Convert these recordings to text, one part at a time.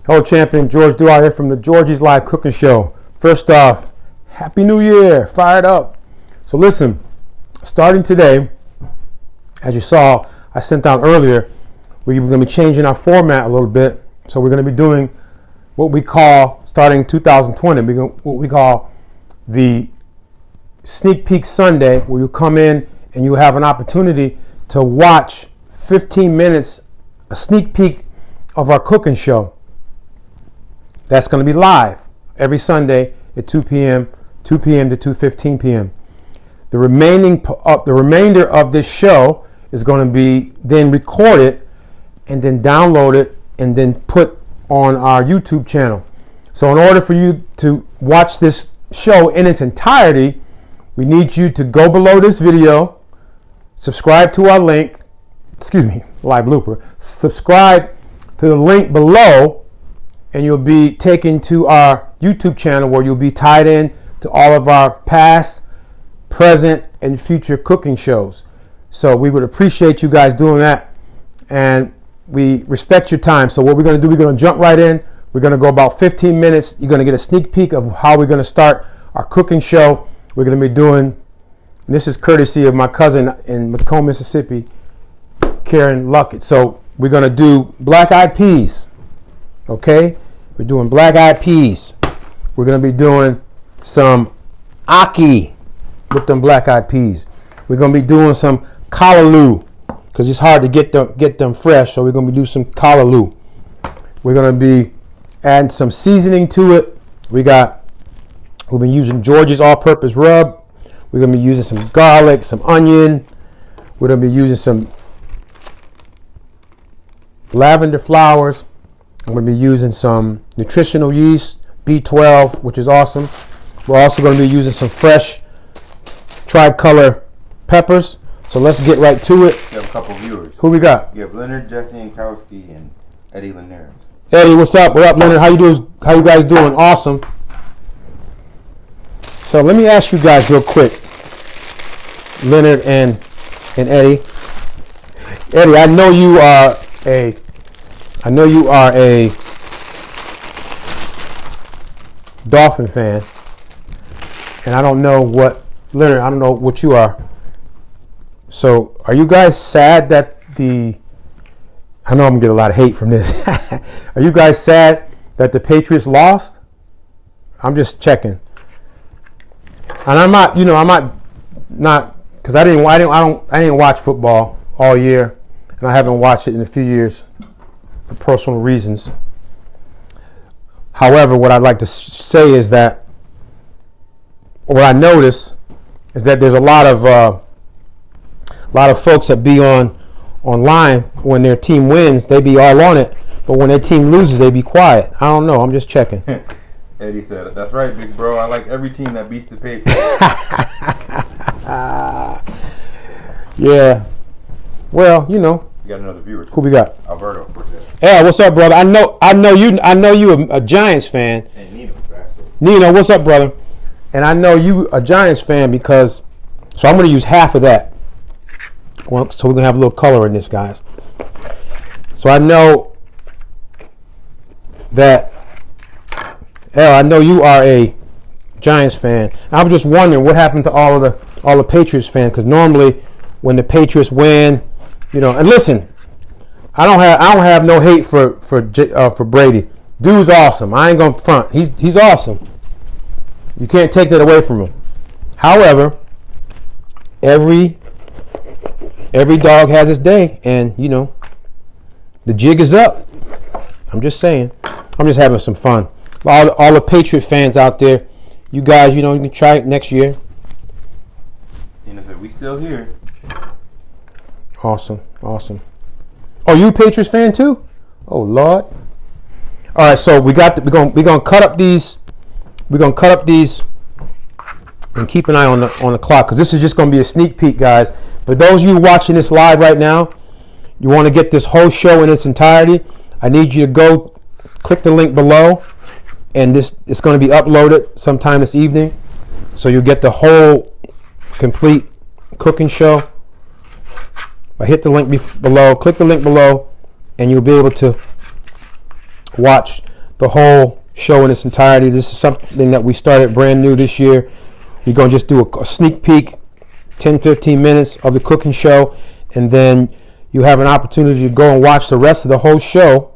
Hello, champion. George Duarte here from the Georgie's Live Cooking Show. First off, Happy New Year. Fired up. So listen, starting today, as you saw, I sent out earlier, we're going to be changing our format a little bit. So we're going to be doing what we call, starting 2020, what we call the Sneak Peek Sunday, where you come in and you have an opportunity to watch 15 minutes, a sneak peek of our cooking show. That's going to be live every Sunday at 2 p.m. to 2:15 p.m. The remainder of this show is going to be then recorded and then downloaded and then put on our YouTube channel. So in order for you to watch this show in its entirety, we need you to go below this video, subscribe to our link, live blooper, subscribe to the link below, and you'll be taken to our YouTube channel where you'll be tied in to all of our past, present, and future cooking shows. So we would appreciate you guys doing that, and we respect your time. So what we're going to do, we're going to jump right in. We're going to go about 15 minutes. You're going to get a sneak peek of how we're going to start our cooking show. We're going to be doing, and this is courtesy of my cousin in Macomb, Mississippi, Karen Luckett. So we're going to do black-eyed peas, okay? We're doing black-eyed peas. We're going to be doing some aki with them black-eyed peas. We're going to be doing some callaloo because it's hard to get them fresh. So we're going to be doing some callaloo. We're going to be adding some seasoning to it. We've been using George's all-purpose rub. We're going to be using some garlic, some onion. We're going to be using some lavender flowers. I'm going to be using some nutritional yeast, B12, which is awesome. We're also going to be using some fresh tricolor peppers. So let's get right to it. We have a couple viewers. Who we got? You have Leonard, Jesse Yankowski, and Eddie Linares. Eddie, what's up? What up, Leonard? How you guys doing? Awesome. So let me ask you guys real quick, Leonard and Eddie. Eddie, I know you are a Dolphin fan, and I don't know what, Leonard, I don't know what you are. So are you guys sad that I know I'm gonna get a lot of hate from this. Are you guys sad that the Patriots lost? I'm just checking. And I'm not, because I didn't watch football all year, and I haven't watched it in a few years for personal reasons. However, what I'd like to say is that what I notice is that there's a lot of folks that be online when their team wins, they be all on it, but when their team loses, they be quiet. I don't know. I'm just checking. Eddie said, "That's right, big bro. I like every team that beats the Patriots." Yeah. Well, We got another viewer. Who we got? Alberto. Yeah, what's up, brother? I know you a Giants fan. And Nino. Nino, what's up, brother? And I know you a Giants fan because, so I'm going to use half of that. Well, so we're going to have a little color in this, guys. So I know that, I know you are a Giants fan. I was just wondering what happened to all the Patriots fans, because normally when the Patriots win, and listen, I don't have no hate for Brady. Dude's awesome. I ain't gonna front. He's awesome. You can't take that away from him. However, every dog has its day, and the jig is up. I'm just saying. I'm just having some fun. All the Patriot fans out there, you guys, you can try it next year. Said, "We still here." Awesome. Oh, you a Patriots fan too? Oh Lord. All right, so we're gonna cut up these. We're gonna cut up these and keep an eye on the clock, because this is just gonna be a sneak peek, guys. For those of you watching this live right now, you want to get this whole show in its entirety, I need you to go click the link below, and it's going to be uploaded sometime this evening, so you'll get the whole complete cooking show. I hit the link below, click the link below, and you'll be able to watch the whole show in its entirety. This is something that we started brand new this year. We're going to just do a sneak peek, 10-15 minutes of the cooking show, and then you have an opportunity to go and watch the rest of the whole show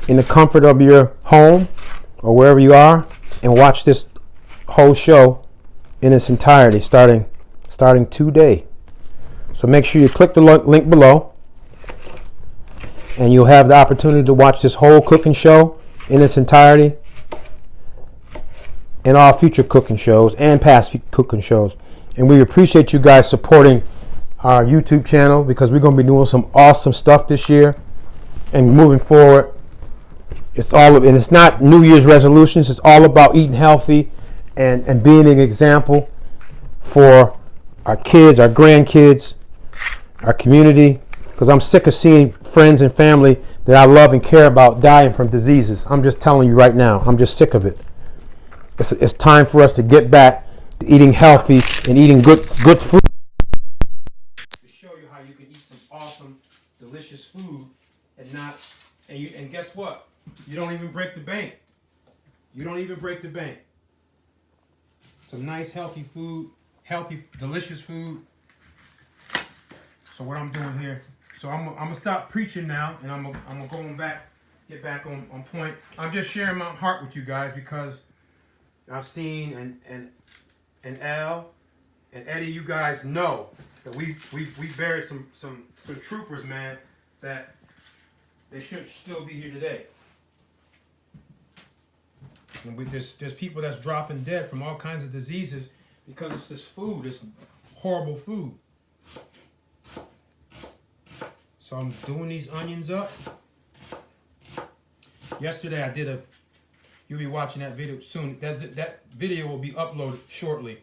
in the comfort of your home or wherever you are, and watch this whole show in its entirety starting today. So make sure you click the link below, and you'll have the opportunity to watch this whole cooking show in its entirety, and all future cooking shows and past cooking shows. And we appreciate you guys supporting our YouTube channel, because we're going to be doing some awesome stuff this year and moving forward. And it's not New Year's resolutions. It's all about eating healthy and being an example for our kids, our grandkids, our community. Because I'm sick of seeing friends and family that I love and care about dying from diseases. I'm just telling you right now. I'm just sick of it. It's time for us to get back to eating healthy and eating good food. To show you how you can eat some awesome, delicious food and guess what? You don't even break the bank. You don't even break the bank. Some nice, healthy food, healthy, delicious food. So what I'm doing here, so I'm gonna stop preaching now, and I'm gonna get back on point. I'm just sharing my heart with you guys, because I've seen and Al and Eddie, you guys know that we buried some troopers, man, that they should still be here today. And there's people that's dropping dead from all kinds of diseases because it's this food, this horrible food. So I'm doing these onions up. Yesterday I did you'll be watching that video soon. That video will be uploaded shortly.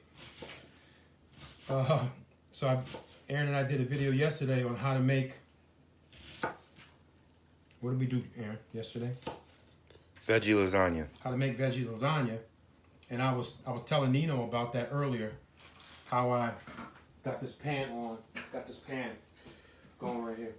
Aaron and I did a video yesterday on how to make, what did we do, Aaron, yesterday? Veggie lasagna. How to make veggie lasagna. And I was telling Nino about that earlier, how I got this pan going right here.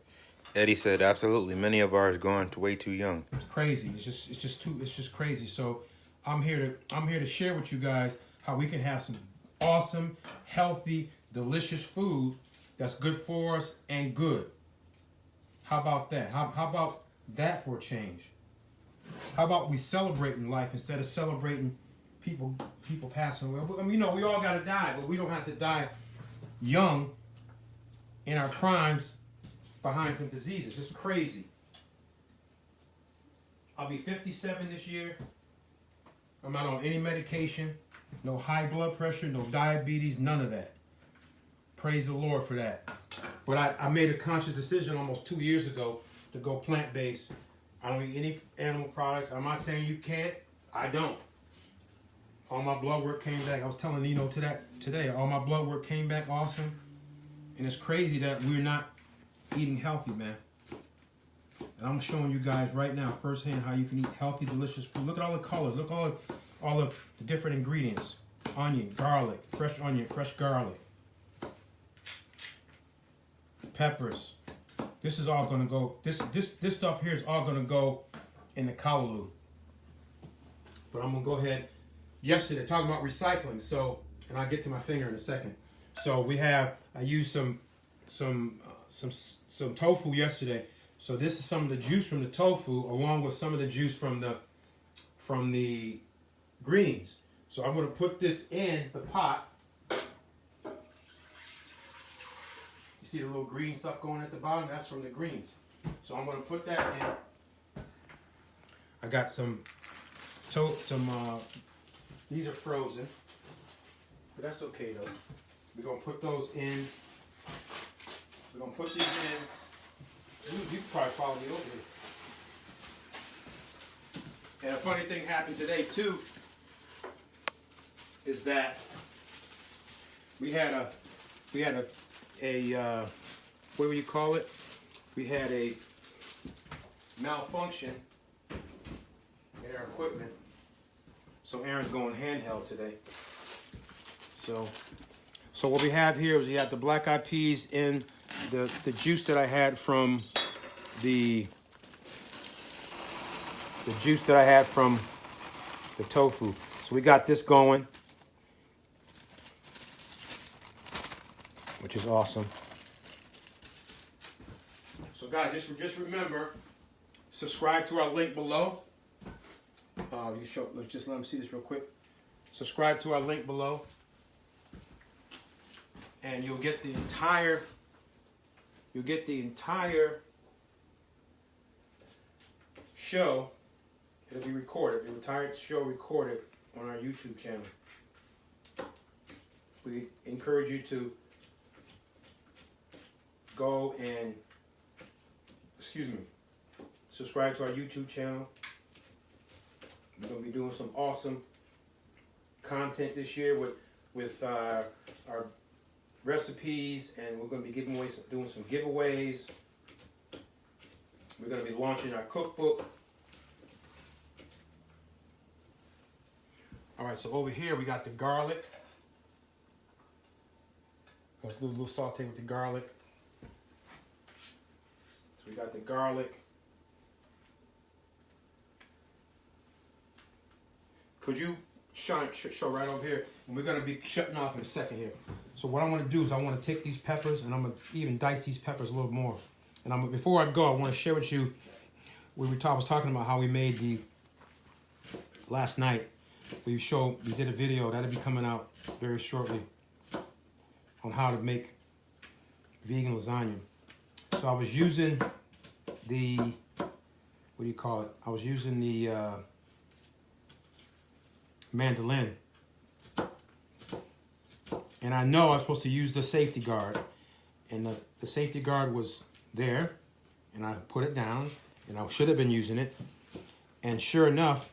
Eddie said absolutely. Many of ours gone way too young. It's crazy. It's just crazy. So I'm here to share with you guys how we can have some awesome, healthy, delicious food that's good for us and good. How about that? How about that for a change? How about we celebrating life instead of celebrating people passing away? I mean, we all gotta die, but we don't have to die young in our primes behind some diseases. It's crazy. I'll be 57 this year. I'm not on any medication, no high blood pressure, no diabetes, none of that. Praise the Lord for that. But I made a conscious decision almost 2 years ago to go plant-based. I don't eat any animal products. I'm not saying you can't. I don't. All my blood work came back. I was telling Nino today. All my blood work came back awesome. And it's crazy that we're not eating healthy, man. And I'm showing you guys right now firsthand how you can eat healthy, delicious food. Look at all the colors. Look at all of the different ingredients. Onion, garlic, fresh garlic. Peppers. This is all gonna go. This stuff here is all gonna go in the kalaloo. But I'm gonna go ahead. Yesterday, talking about recycling. So, and I'll get to my finger in a second. So I used some tofu yesterday. So this is some of the juice from the tofu, along with some of the juice from the greens. So I'm gonna put this in the pot. You see the little green stuff going at the bottom? That's from the greens. So I'm going to put that in. I got these are frozen. But that's okay though. We're going to put those in. We're going to put these in. You can probably follow me over here. And a funny thing happened today too, is that we had a what do you call it? We had a malfunction in our equipment. So Aaron's going handheld today. So what we have here is we have the black eyed peas in the juice that I had from the the juice that I had from the tofu. So we got this going, which is awesome. So guys, just remember, subscribe to our link below. Let's just let them see this real quick. Subscribe to our link below, and you'll get the entire show. It'll be recorded. The entire show recorded on our YouTube channel. We encourage you to go and subscribe to our YouTube channel. We're going to be doing some awesome content this year with our recipes, and we're going to be doing some giveaways. We're going to be launching our cookbook. All right, so over here we got the garlic. Let's do a little saute with the garlic. So we got the garlic. Could you show right over here? And we're going to be shutting off in a second here. So what I want to do is I want to take these peppers, and I'm going to even dice these peppers a little more. And before I go, I want to share with you, I was talking about how we made last night. We did a video that'll be coming out very shortly on how to make vegan lasagna. So I was using I was using the mandolin, and I know I'm supposed to use the safety guard, and the safety guard was there, and I put it down, and I should have been using it, and sure enough,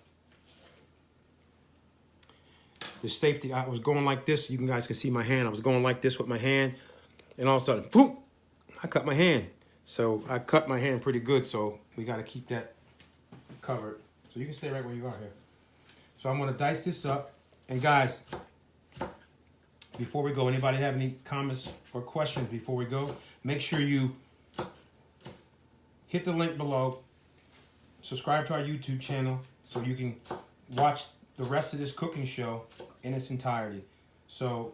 the safety, I was going like this. You guys can see my hand. I was going like this with my hand, and all of a sudden, whoop, I cut my hand. So I cut my hand pretty good, so we got to keep that covered. So you can stay right where you are here. So I'm going to dice this up. And guys, before we go, anybody have any comments or questions before we go? Make sure you hit the link below. Subscribe to our YouTube channel so you can watch the rest of this cooking show in its entirety. So,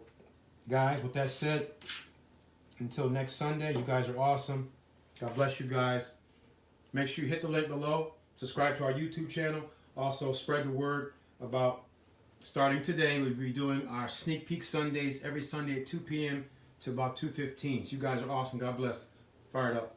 guys, with that said, until next Sunday, you guys are awesome. God bless you guys. Make sure you hit the link below. Subscribe to our YouTube channel. Also, spread the word about starting today. We'll be doing our sneak peek Sundays every Sunday at 2 p.m. to about 2:15. So you guys are awesome. God bless. Fired up.